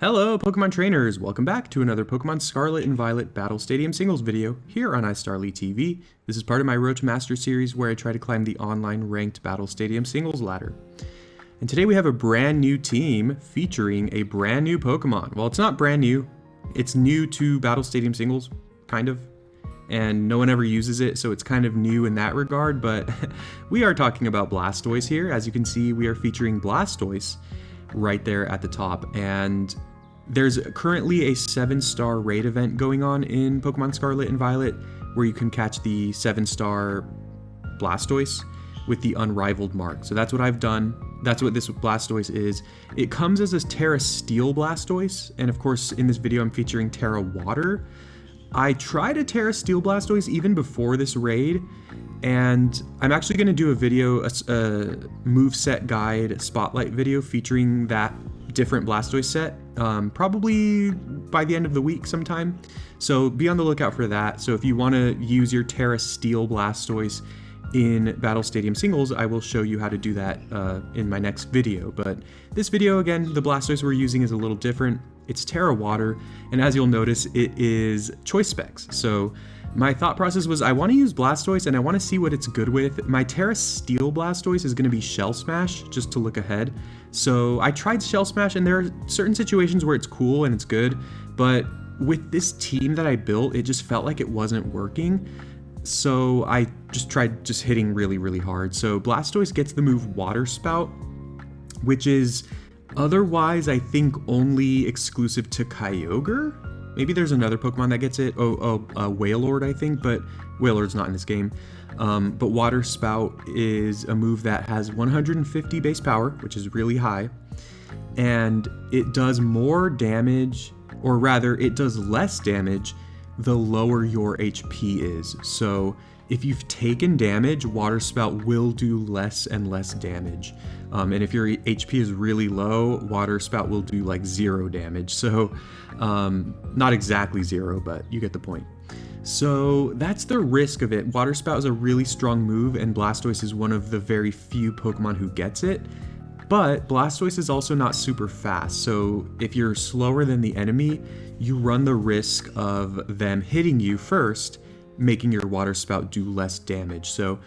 Hello Pokemon trainers, welcome back to another Pokemon Scarlet and Violet Battle Stadium Singles video here on iStarly TV. This is part of my Road to Master series where I try to climb the online ranked Battle Stadium Singles ladder. And today we have a brand new team featuring a brand new Pokemon. Well, it's not brand new, it's new to Battle Stadium Singles, kind of. And no one ever uses it, so it's kind of new in that regard, but we are talking about Blastoise here. As you can see, we are featuring Blastoise right there at the top, and there's currently a 7-star raid event going on in Pokemon Scarlet and Violet where you can catch the 7-star Blastoise with the unrivaled mark. So that's what I've done. That's what this Blastoise is. It comes as a Terra Steel Blastoise, and of course in this video I'm featuring Terra Water. I tried a Terra Steel Blastoise even before this raid, and I'm actually going to do a video, a moveset guide spotlight video featuring that different Blastoise set, probably by the end of the week sometime. So be on the lookout for that. So if you want to use your Terra Steel Blastoise in Battle Stadium Singles, I will show you how to do that in my next video. But this video, again, the Blastoise we're using is a little different. It's Terra Water, and as you'll notice, it is choice specs. So my thought process was I want to use Blastoise and I want to see what it's good with. My Terra Steel Blastoise is going to be Shell Smash, just to look ahead. So I tried Shell Smash, and there are certain situations where it's cool and it's good, but with this team that I built, it just felt like it wasn't working. So I just tried hitting really hard. So Blastoise gets the move Water Spout, which is otherwise I think only exclusive to Kyogre. Maybe there's another Pokemon that gets it. Wailord, I think, but Wailord's not in this game. But Water Spout is a move that has 150 base power, which is really high, and it does more damage, or rather, it does less damage the lower your HP is. So if you've taken damage, Water Spout will do less and less damage. And if your HP is really low, Water Spout will do like 0 damage. So not exactly 0, but you get the point. So that's the risk of it. Water Spout is a really strong move, and Blastoise is one of the very few Pokemon who gets it. But Blastoise is also not super fast, so if you're slower than the enemy, you run the risk of them hitting you first, making your Water Spout do less damage. So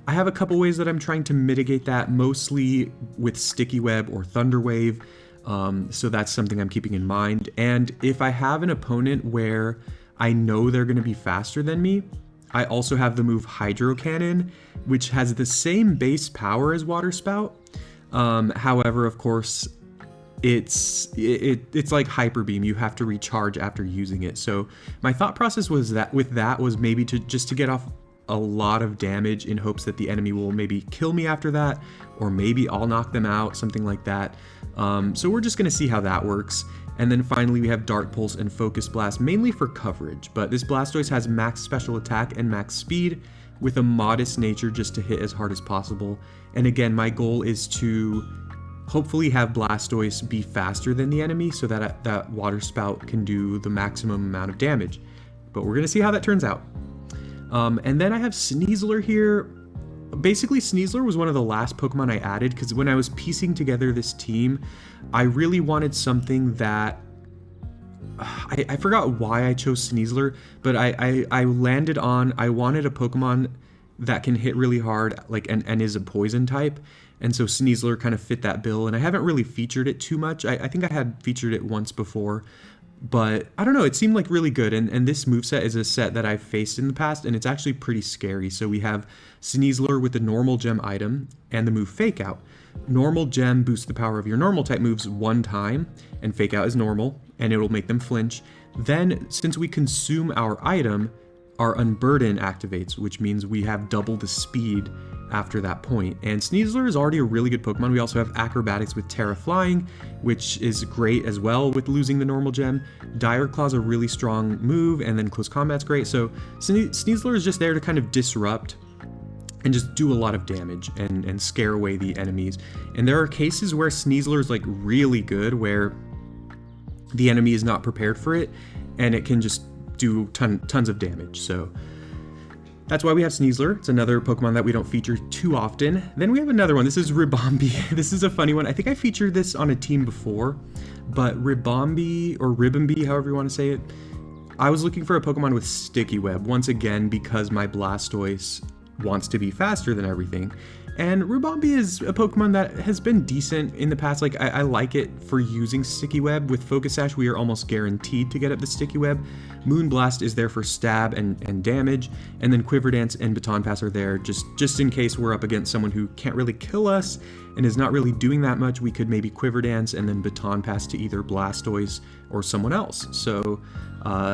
I have a couple ways that I'm trying to mitigate that, mostly with Sticky Web or Thunder Wave, so that's something I'm keeping in mind. And if I have an opponent where I know they're going to be faster than me, I also have the move Hydro Cannon, which has the same base power as Water Spout. However, of course, it's like Hyper Beam. You have to recharge after using it. So my thought process was that was maybe to get off a lot of damage in hopes that the enemy will maybe kill me after that, or maybe I'll knock them out, something like that. So we're just going to see how that works. And then finally we have Dark Pulse and Focus Blast, mainly for coverage, but this Blastoise has max special attack and max speed with a modest nature just to hit as hard as possible. And again, my goal is to hopefully have Blastoise be faster than the enemy so that that Water Spout can do the maximum amount of damage. But we're going to see how that turns out. And then I have Sneasler here. Basically, Sneasler was one of the last Pokemon I added because when I was piecing together this team, I really wanted something that I forgot why I chose Sneasler, but I landed on I wanted a Pokemon that can hit really hard, like and is a poison type, and so Sneasler kind of fit that bill. And I haven't really featured it too much. I think I had featured it once before, but I don't know, it seemed like really good. And this moveset is a set that I've faced in the past, and it's actually pretty scary. So we have Sneasler with the normal gem item and the move Fake Out. Normal gem boosts the power of your normal type moves 1 time, and Fake Out is normal, and it will make them flinch. Then, since we consume our item, our Unburden activates, which means we have double the speed after that point. And Sneasler is already a really good Pokemon. We also have Acrobatics with Terra Flying, which is great as well with losing the normal gem. Dire Claw's a really strong move, and then Close Combat's great. So Sneasler is just there to kind of disrupt and just do a lot of damage and scare away the enemies. And there are cases where Sneasler is like really good, where the enemy is not prepared for it, and it can just do tons of damage. So That's why we have Sneasler. It's another Pokemon that we don't feature too often. Then we have another one. This is Ribombee. This is a funny one. I think I featured this on a team before, but Ribombee, or Ribombee, however you want to say it, I was looking for a Pokemon with Sticky Web, once again because my Blastoise wants to be faster than everything. And Ribombee is a Pokemon that has been decent in the past. Like, I like it for using Sticky Web. With Focus Sash, we are almost guaranteed to get up the Sticky Web. Moonblast is there for stab and damage, and then Quiver Dance and Baton Pass are there just in case we're up against someone who can't really kill us and is not really doing that much. We could maybe Quiver Dance and then Baton Pass to either Blastoise or someone else. So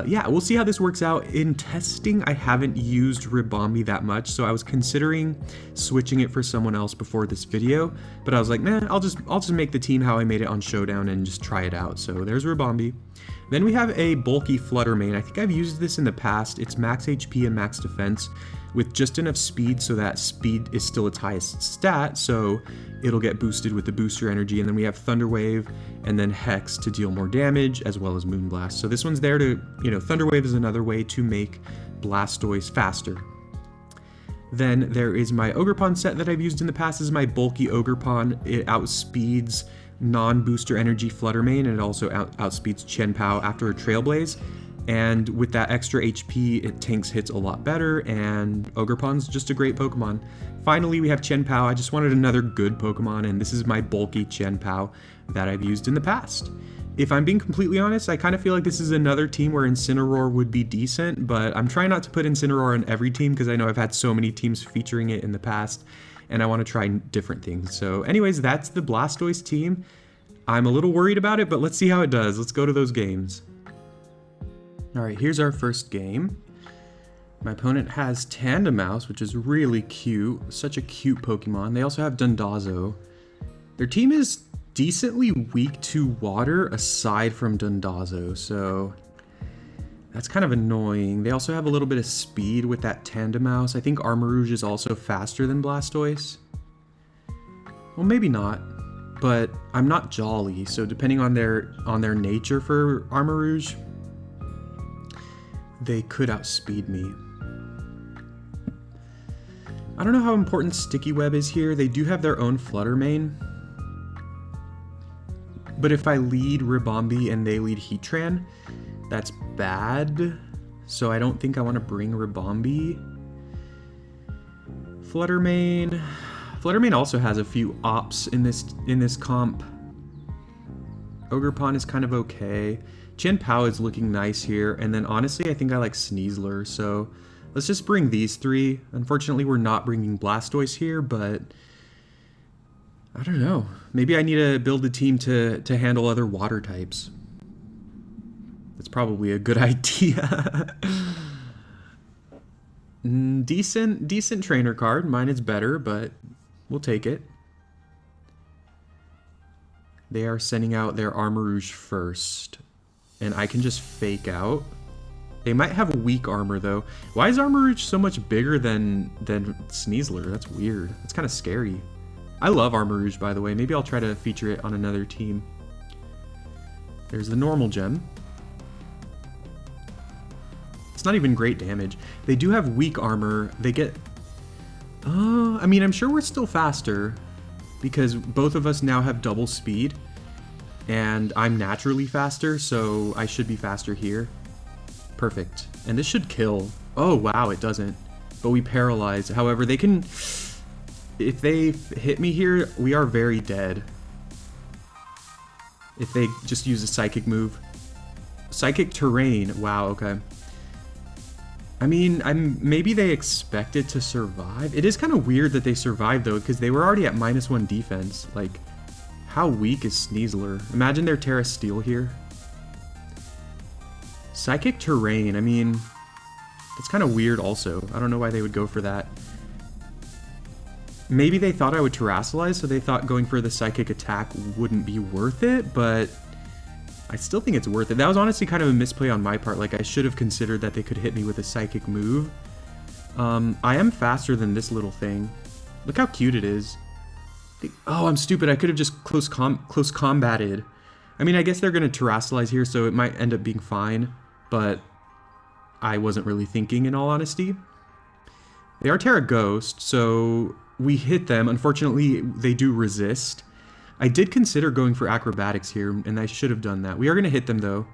yeah, we'll see how this works out. In testing, I haven't used Ribombee that much, so I was considering switching it for someone else before this video, but I was like, man, I'll just make the team how I made it on Showdown and just try it out. So there's Ribombee. Then we have a bulky Flutter main. I think I've used this in the past. It's max HP and max defense with just enough speed so that speed is still its highest stat, so it'll get boosted with the booster energy. And then we have Thunder Wave and then Hex to deal more damage, as well as Moonblast. So this one's there to, you know, Thunder Wave is another way to make Blastoise faster. Then there is my Ogerpon set that I've used in the past. This is my bulky Ogerpon. It outspeeds non-booster energy Flutter main, and it also outspeeds Chien-Pao after a Trailblaze. And with that extra HP, it tanks hits a lot better, and Ogerpon's just a great Pokemon. Finally, we have Chien-Pao. I just wanted another good Pokemon, and this is my bulky Chien-Pao that I've used in the past. If I'm being completely honest, I kind of feel like this is another team where Incineroar would be decent, but I'm trying not to put Incineroar in every team because I know I've had so many teams featuring it in the past, and I want to try different things. So anyways, that's the Blastoise team. I'm a little worried about it, but let's see how it does. Let's go to those games. Alright, here's our first game. My opponent has Tandemaus, which is really cute. Such a cute Pokemon. They also have Dundazo. Their team is decently weak to water aside from Dundazo, so that's kind of annoying. They also have a little bit of speed with that Tandemaus. I think Armarouge is also faster than Blastoise. Well, maybe not, but I'm not Jolly, so depending on their nature for Armarouge, they could outspeed me. I don't know how important Sticky Web is here. They do have their own Flutter main. But if I lead Ribombee and they lead Heatran, that's bad. So I don't think I want to bring Ribombee. Flutter main also has a few ops in this comp. Ogerpon is kind of okay. Chien-Pao is looking nice here, and then honestly I think I like Sneasler, so let's just bring these three. Unfortunately we're not bringing Blastoise here, but I don't know. Maybe I need to build a team to handle other water types. That's probably a good idea. Decent trainer card. Mine is better, but we'll take it. They are sending out their Armarouge first, and I can just fake out. They might have weak armor though. Why is Armarouge so much bigger than Sneasler? That's weird. That's kind of scary. I love Armarouge, by the way. Maybe I'll try to feature it on another team. There's the normal gem. It's not even great damage. They do have weak armor. They get... I mean, I'm sure we're still faster because both of us now have double speed. And I'm naturally faster, so I should be faster here. Perfect. And this should kill. Oh, wow, it doesn't. But we paralyze. However, they can... If they hit me here, we are very dead. If they just use a Psychic move. Psychic Terrain. Wow, okay. I mean, maybe they expected to survive. It is kind of weird that they survived, though, because they were already at -1 defense. Like, how weak is Sneasler? Imagine their Terra Steel here. Psychic Terrain, I mean, that's kind of weird also. I don't know why they would go for that. Maybe they thought I would Terrasilize, so they thought going for the Psychic attack wouldn't be worth it, but I still think it's worth it. That was honestly kind of a misplay on my part. Like, I should have considered that they could hit me with a Psychic move. I am faster than this little thing. Look how cute it is. Oh, I'm stupid. I could have just close combated. I mean, I guess they're going to Terrasilize here, so it might end up being fine, but I wasn't really thinking, in all honesty. They are Terra Ghost, so we hit them. Unfortunately, they do resist. I did consider going for Acrobatics here, and I should have done that. We are going to hit them, though.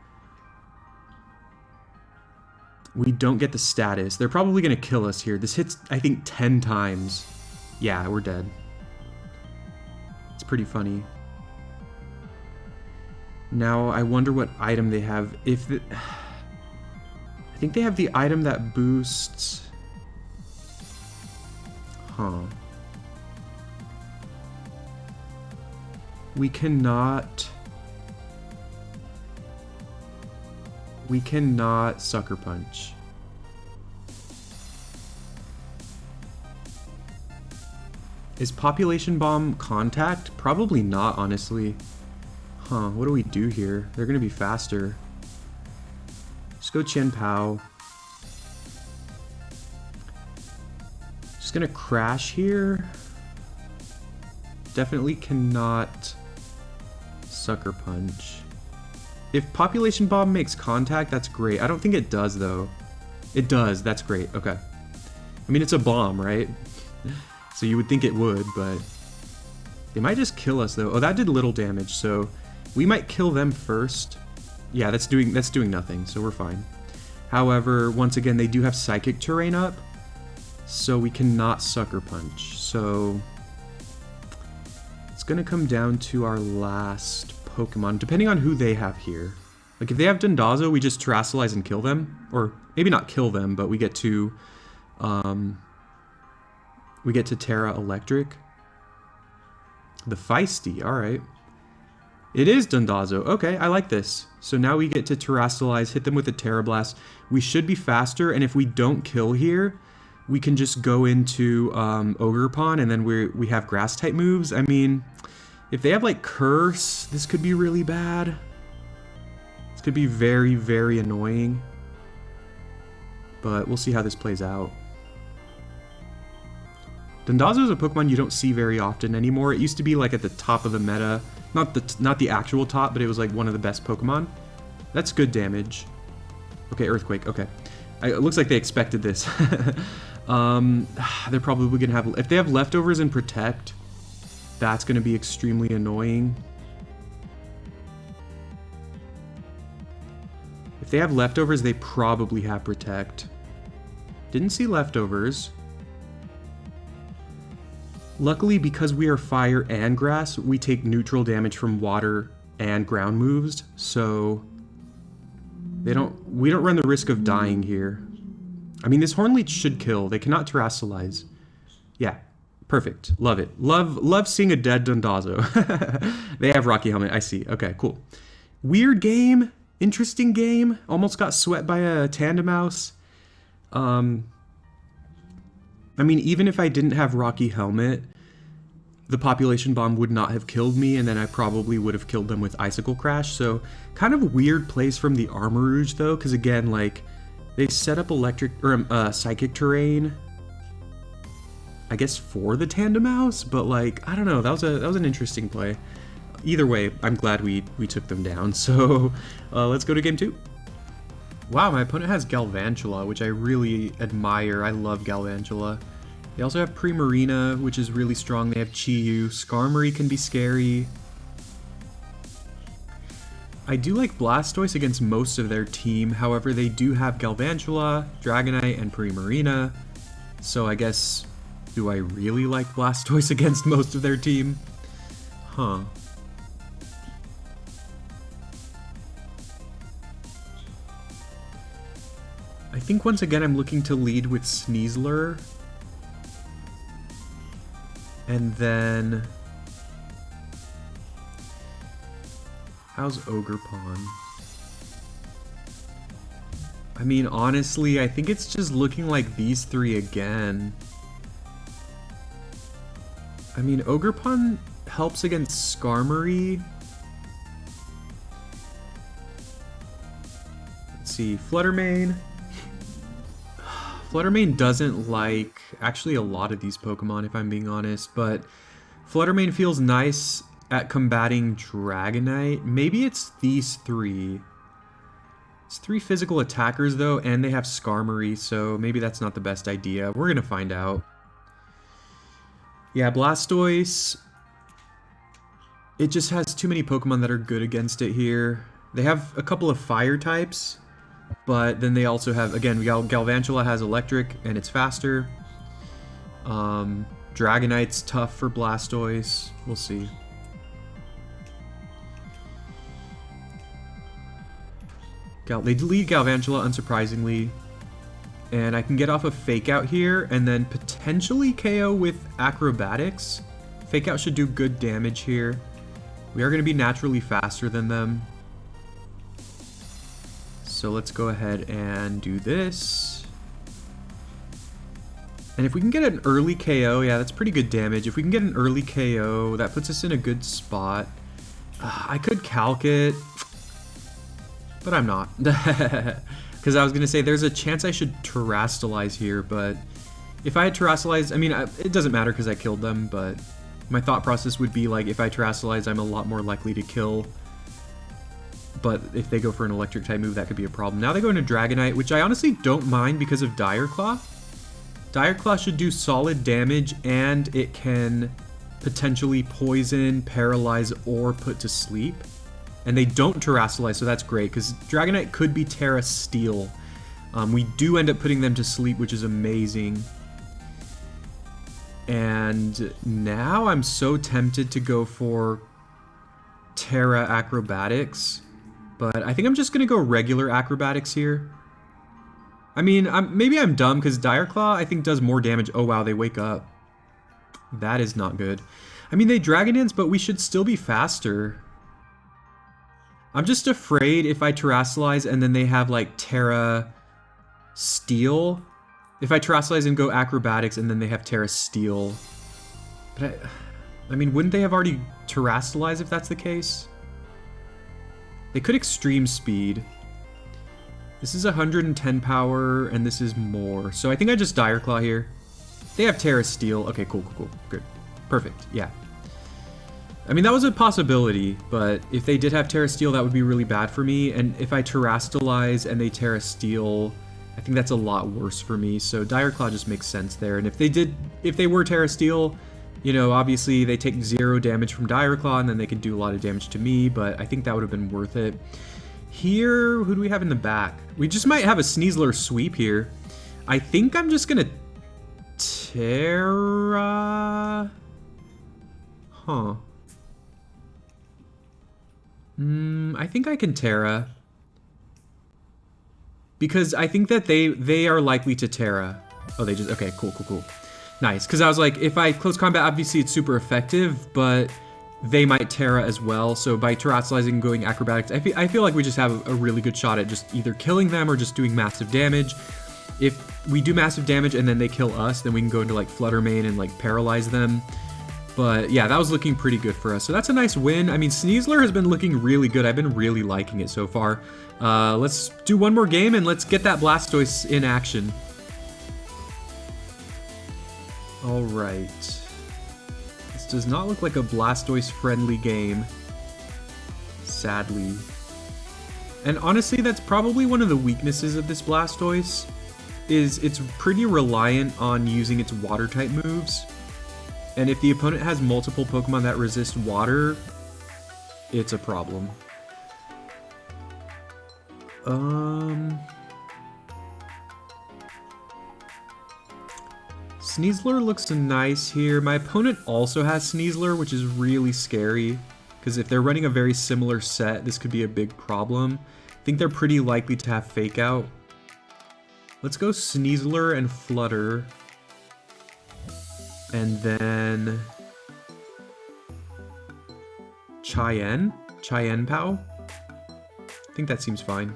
We don't get the status. They're probably going to kill us here. This hits, I think, 10 times. Yeah, we're dead. It's pretty funny. Now, I wonder what item they have. I think they have the item that boosts... Huh. We cannot Sucker Punch. Is Population Bomb contact? Probably not, honestly. Huh, what do we do here? They're gonna be faster. Just go Chien-Pao. Just gonna crash here. Definitely cannot Sucker Punch. If Population Bomb makes contact, that's great. I don't think it does, though. It does, that's great, okay. I mean, it's a bomb, right? So you would think it would, but... They might just kill us, though. Oh, that did little damage, so... We might kill them first. Yeah, that's doing nothing, so we're fine. However, once again, they do have Psychic Terrain up, so we cannot Sucker Punch. So... It's gonna come down to our last Pokemon, depending on who they have here. Like, if they have Dondozo, we just Terrasilize and kill them. Or, maybe not kill them, but we get to... we get to Terra Electric. The Feisty, alright. It is Dondozo. Okay, I like this. So now we get to Terrasilize, hit them with a Terra Blast. We should be faster, and if we don't kill here, we can just go into Ogerpon, and then we have Grass-type moves. I mean, if they have, like, Curse, this could be really bad. This could be very, very annoying. But we'll see how this plays out. Dondozo is a Pokemon you don't see very often anymore. It used to be, like, at the top of the meta. Not the actual top, but it was, like, one of the best Pokemon. That's good damage. Okay, Earthquake, okay. It looks like they expected this. They're probably gonna have... If they have Leftovers and Protect, that's gonna be extremely annoying. If they have Leftovers, they probably have Protect. Didn't see Leftovers. Luckily, because we are Fire and Grass, we take neutral damage from Water and Ground moves, so... we don't run the risk of dying here. I mean, this Hornleech should kill. They cannot Terrasilize. Yeah, perfect. Love it. Love seeing a dead Dondozo. They have Rocky Helmet. I see. Okay, cool. Weird game. Interesting game. Almost got swept by a Tandemaus. I mean, even if I didn't have Rocky Helmet, the Population Bomb would not have killed me, and then I probably would have killed them with Icicle Crash. So, kind of weird plays from the Armarouge, though, because again, like, they set up Psychic Terrain, I guess, for the Tandemaus, but, like, I don't know, that was an interesting play. Either way, I'm glad we took them down, so let's go to game 2. Wow, my opponent has Galvantula, which I really admire. I love Galvantula. They also have Primarina, which is really strong. They have Chi-Yu. Skarmory can be scary. I do like Blastoise against most of their team. However, they do have Galvantula, Dragonite, and Primarina. So I guess, do I really like Blastoise against most of their team? Huh. I think once again I'm looking to lead with Sneasler. And then... how's Ogerpon? I mean, honestly, I think it's just looking like these three again. I mean, Ogerpon helps against Skarmory. Let's see, Fluttermane. Fluttermane doesn't like, actually, a lot of these Pokemon, if I'm being honest, but Fluttermane feels nice at combating Dragonite. Maybe it's these three. It's 3 physical attackers though, and they have Skarmory, so maybe that's not the best idea. We're gonna find out. Yeah, Blastoise. It just has too many Pokemon that are good against it here. They have a couple of fire types, but then they also have, again, Galvantula has electric and it's faster. Dragonite's tough for Blastoise. We'll see. They delete Galvantula, unsurprisingly. And I can get off a Fake Out here and then potentially KO with Acrobatics. Fake Out should do good damage here. We are going to be naturally faster than them. So let's go ahead and do this. And if we can get an early KO, yeah, that's pretty good damage. If we can get an early KO, that puts us in a good spot. I could Calc it, but I'm not. Because I was going to say there's a chance I should Terrastalize here, but if I had Terrastalized, I mean, it doesn't matter because I killed them, but my thought process would be like, if I Terrastalize, I'm a lot more likely to kill. But if they go for an electric type move, that could be a problem. Now they go into Dragonite, which I honestly don't mind because of Dire Claw. Dire Claw should do solid damage, and it can potentially poison, paralyze, or put to sleep. And they don't Terrastalize, so that's great, because Dragonite could be Terra Steel. We do end up putting them to sleep, which is amazing. And now I'm so tempted to go for Terra Acrobatics, but I think I'm just going to go regular Acrobatics here. I mean, maybe I'm dumb because Dire Claw, I think, does more damage. Oh, wow, they wake up. That is not good. I mean, they Dragon Dance, but we should still be faster. I'm just afraid if I Terrastalize and then they have, like, Terra Steel. If I Terrastalize and go Acrobatics and then they have Terra Steel. But I mean, wouldn't they have already Terrastalized if that's the case? They could Extreme Speed. This is 110 power, and this is more. So I think I just Dire Claw here. They have Terra Steel. Okay, cool. Good. Perfect, yeah. I mean, that was a possibility, but if they did have Terra Steel, that would be really bad for me. And if I Terrastalize and they Terra Steel, I think that's a lot worse for me. So Dire Claw just makes sense there. And if they were Terra Steel, you know, obviously they take 0 damage from Dire Claw, and then they could do a lot of damage to me, but I think that would have been worth it. Here, who do we have in the back? We just might have a Sneasler sweep here. I think I'm just gonna Terra... Huh. I think I can Terra. Because I think that they are likely to Terra. Oh, they just... Okay, cool. Nice, because I was like, if I close combat, obviously it's super effective, but they might Terra as well. So by Terrastalizing and going Acrobatics, I feel like we just have a really good shot at just either killing them or just doing massive damage. If we do massive damage and then they kill us, then we can go into like Flutter Mane and like paralyze them. But yeah, that was looking pretty good for us. So that's a nice win. I mean, Sneasler has been looking really good. I've been really liking it so far. Let's do one more game and let's get that Blastoise in action. All right. This does not look like a Blastoise-friendly game, sadly. And honestly, that's probably one of the weaknesses of this Blastoise, is it's pretty reliant on using its Water-type moves. And if the opponent has multiple Pokemon that resist water, it's a problem. Sneasler looks nice here. My opponent also has Sneasler, which is really scary, because if they're running a very similar set, this could be a big problem. I think they're pretty likely to have Fake Out. Let's go Sneasler and Flutter. And then... Chien-Pao? I think that seems fine.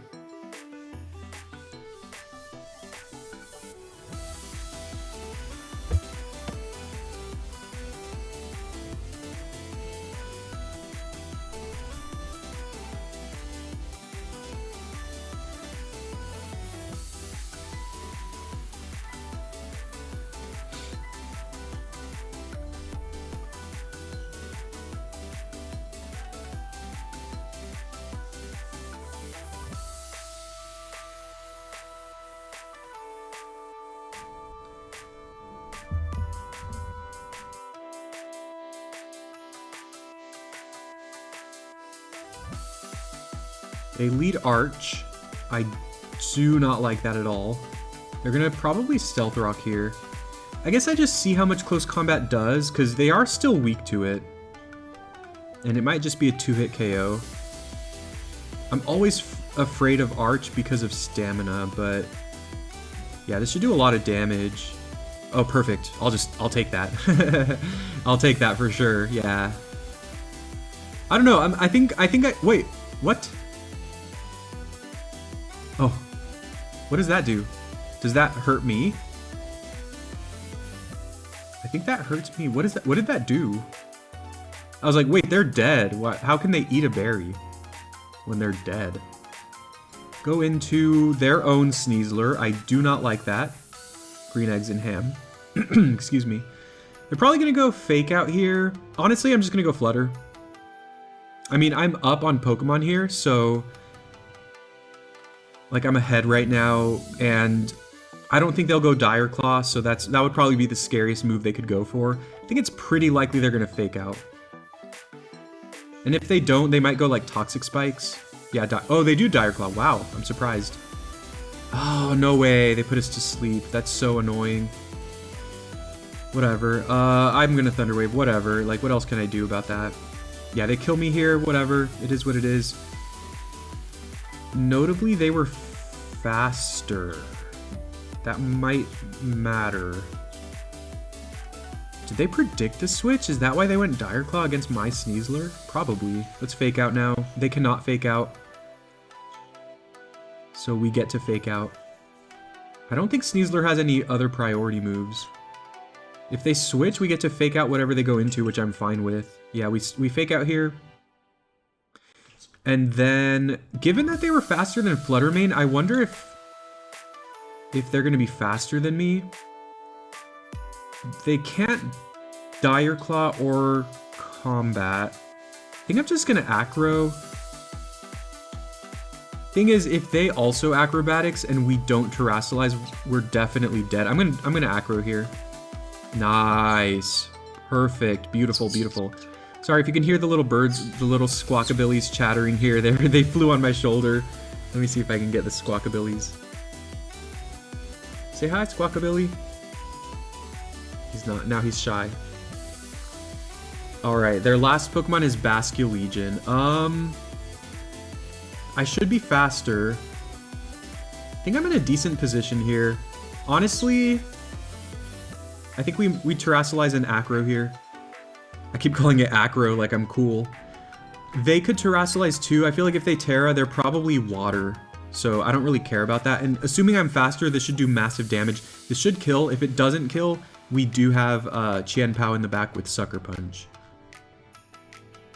They lead Arch. I do not like that at all. They're gonna probably Stealth Rock here. I guess I just see how much close combat does, because they are still weak to it. And it might just be a 2-hit KO. I'm always afraid of Arch because of stamina, but yeah, this should do a lot of damage. Oh, perfect. I'll take that. I'll take that for sure. Yeah. I don't know. I think wait, what? Oh, what does that do? Does that hurt me? I think that hurts me. What is that? What did that do? I was like, wait, they're dead. What? How can they eat a berry when they're dead? Go into their own Sneasler. I do not like that. Green eggs and ham. Excuse me. They're probably going to go Fake Out here. Honestly, I'm just going to go Flutter. I mean, I'm up on Pokemon here, so like I'm ahead right now, and I don't think they'll go Dire Claw, so that would probably be the scariest move they could go for. I think it's pretty likely they're going to Fake Out. And if they don't, they might go like Toxic Spikes. Yeah, oh, they do Dire Claw. Wow, I'm surprised. Oh, no way. They put us to sleep. That's so annoying. Whatever. I'm gonna Thunder Wave. Whatever. Like, what else can I do about that? Yeah, they kill me here. Whatever. It is what it is. Notably, they were faster. That might matter. Did they predict the switch? Is that why they went Dire Claw against my Sneasler? Probably. Let's Fake Out now. They cannot Fake Out. So we get to Fake Out. I don't think Sneasler has any other priority moves. If they switch, we get to Fake Out whatever they go into, which I'm fine with. Yeah, we Fake Out here. And then, given that they were faster than Fluttermane, I wonder if they're going to be faster than me. They can't Dire Claw or Combat. I think I'm just going to Acro. Thing is, if they also Acrobatics and we don't Terrasilize, we're definitely dead. I'm gonna Acro here. Nice. Perfect. Beautiful, beautiful. Sorry if you can hear the little birds, the little Squawkabillies chattering here. They flew on my shoulder. Let me see if I can get the Squawkabillies. Say hi, Squawkabilly. He's not. Now he's shy. Alright, their last Pokemon is Basculegion. I should be faster. I think I'm in a decent position here. Honestly, I think we Terrasilize an Acro here. I keep calling it Acro like I'm cool. They could Terrasilize too. I feel like if they Terra, they're probably Water. So I don't really care about that. And assuming I'm faster, this should do massive damage. This should kill. If it doesn't kill, we do have Chien-Pao in the back with Sucker Punch.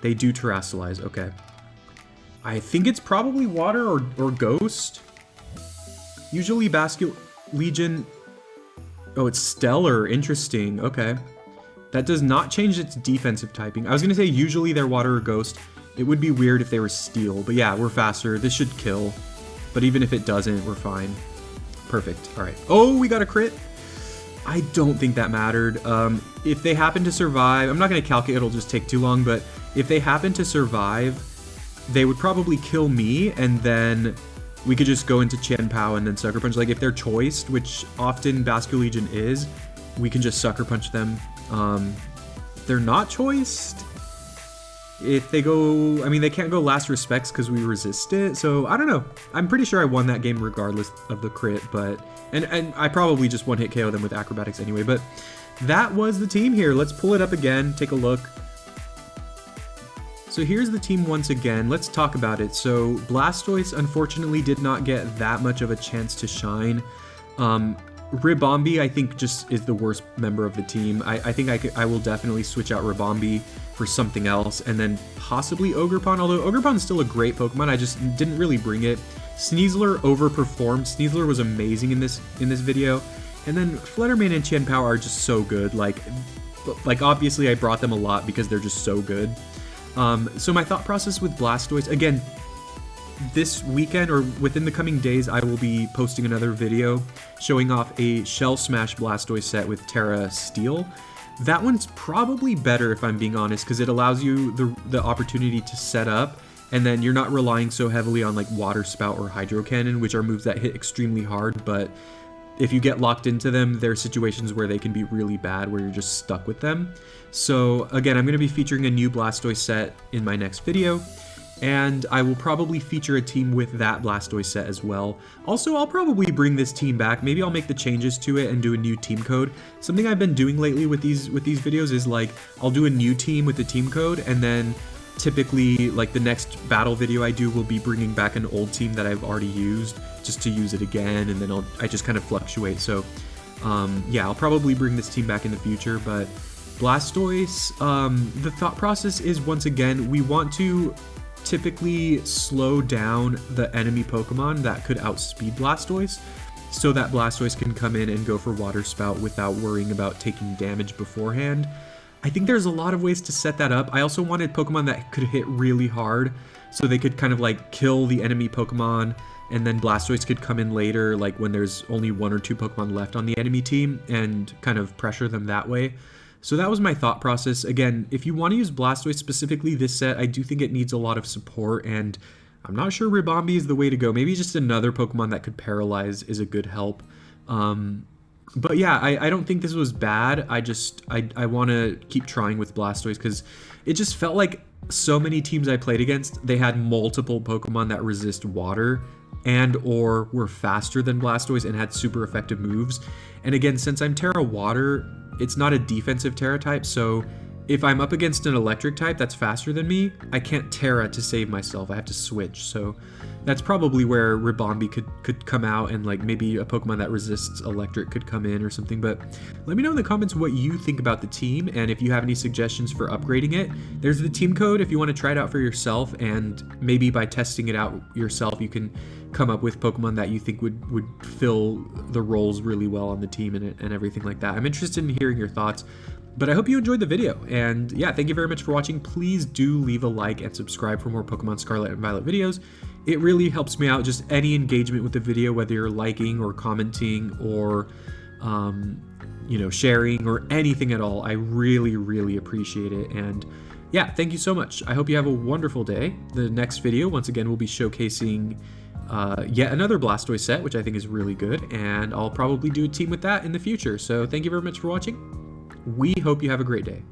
They do Terrasilize. Okay. I think it's probably Water or Ghost. Usually Basculegion... Oh, it's Stellar. Interesting. Okay. That does not change its defensive typing. I was going to say usually they're Water or Ghost. It would be weird if they were Steel. But yeah, we're faster. This should kill. But even if it doesn't, we're fine. Perfect. All right. Oh, we got a crit. I don't think that mattered. If they happen to survive... I'm not going to Calc it. It'll just take too long. But if they happen to survive, they would probably kill me. And then we could just go into Chien-Pao and then Sucker Punch. Like, if they're choiced, which often Basculegion is, we can just Sucker Punch them. If they're not choiced, if they go... I mean, they can't go Last Respects because we resist it. So, I don't know. I'm pretty sure I won that game regardless of the crit, but... And I probably just one-hit KO them with Acrobatics anyway, but that was the team here. Let's pull it up again, take a look. So here's the team once again. Let's talk about it. So Blastoise unfortunately did not get that much of a chance to shine. Ribombee, I think, just is the worst member of the team. I think I will definitely switch out Ribombee for something else, and then possibly Ogerpon, although Ogerpon is still a great Pokemon. I just didn't really bring it. Sneasler overperformed. Sneasler was amazing in this video. And then Fluttermane and Chien-Pao are just so good. Like obviously I brought them a lot because they're just so good. So my thought process with Blastoise, again, this weekend or within the coming days, I will be posting another video showing off a Shell Smash Blastoise set with Terra Steel. That one's probably better if I'm being honest, because it allows you the opportunity to set up and then you're not relying so heavily on like Water Spout or Hydro Cannon, which are moves that hit extremely hard, but if you get locked into them, there are situations where they can be really bad, where you're just stuck with them. So again, I'm going to be featuring a new Blastoise set in my next video, and I will probably feature a team with that Blastoise set as well. Also, I'll probably bring this team back. Maybe I'll make the changes to it and do a new team code. Something I've been doing lately with these videos is like, I'll do a new team with the team code, and then typically like the next battle video I do will be bringing back an old team that I've already used just to use it again, and then I just kind of fluctuate. So yeah, I'll probably bring this team back in the future. But Blastoise, the thought process is, once again, we want to typically slow down the enemy Pokemon that could outspeed Blastoise, so that Blastoise can come in and go for Water Spout without worrying about taking damage beforehand. I think there's a lot of ways to set that up. I also wanted Pokemon that could hit really hard, so they could kind of like kill the enemy Pokemon, and then Blastoise could come in later, like when there's only 1 or 2 Pokemon left on the enemy team, and kind of pressure them that way. So that was my thought process. Again, if you want to use Blastoise specifically this set, I do think it needs a lot of support, and I'm not sure Ribombee is the way to go. Maybe just another Pokemon that could paralyze is a good help. But yeah, I don't think this was bad. I want to keep trying with Blastoise, because it just felt like so many teams I played against, they had multiple Pokemon that resist water and or were faster than Blastoise and had super effective moves. And again, since I'm Terra Water, it's not a defensive Terra type, so if I'm up against an electric type that's faster than me, I can't Terra to save myself. I have to switch. So that's probably where Ribombee could come out, and like maybe a Pokemon that resists electric could come in or something. But let me know in the comments what you think about the team, and if you have any suggestions for upgrading it. There's the team code if you want to try it out for yourself, and maybe by testing it out yourself, you can come up with Pokemon that you think would fill the roles really well on the team and everything like that. I'm interested in hearing your thoughts. But I hope you enjoyed the video, and yeah, thank you very much for watching. Please do leave a like and subscribe for more Pokemon Scarlet and Violet videos. It really helps me out. Just any engagement with the video, whether you're liking or commenting or you know, sharing or anything at all, I really appreciate it. And yeah, thank you so much. I hope you have a wonderful day. The next video, once again, will be showcasing yet another Blastoise set, which I think is really good, and I'll probably do a team with that in the future. So thank you very much for watching. We hope you have a great day.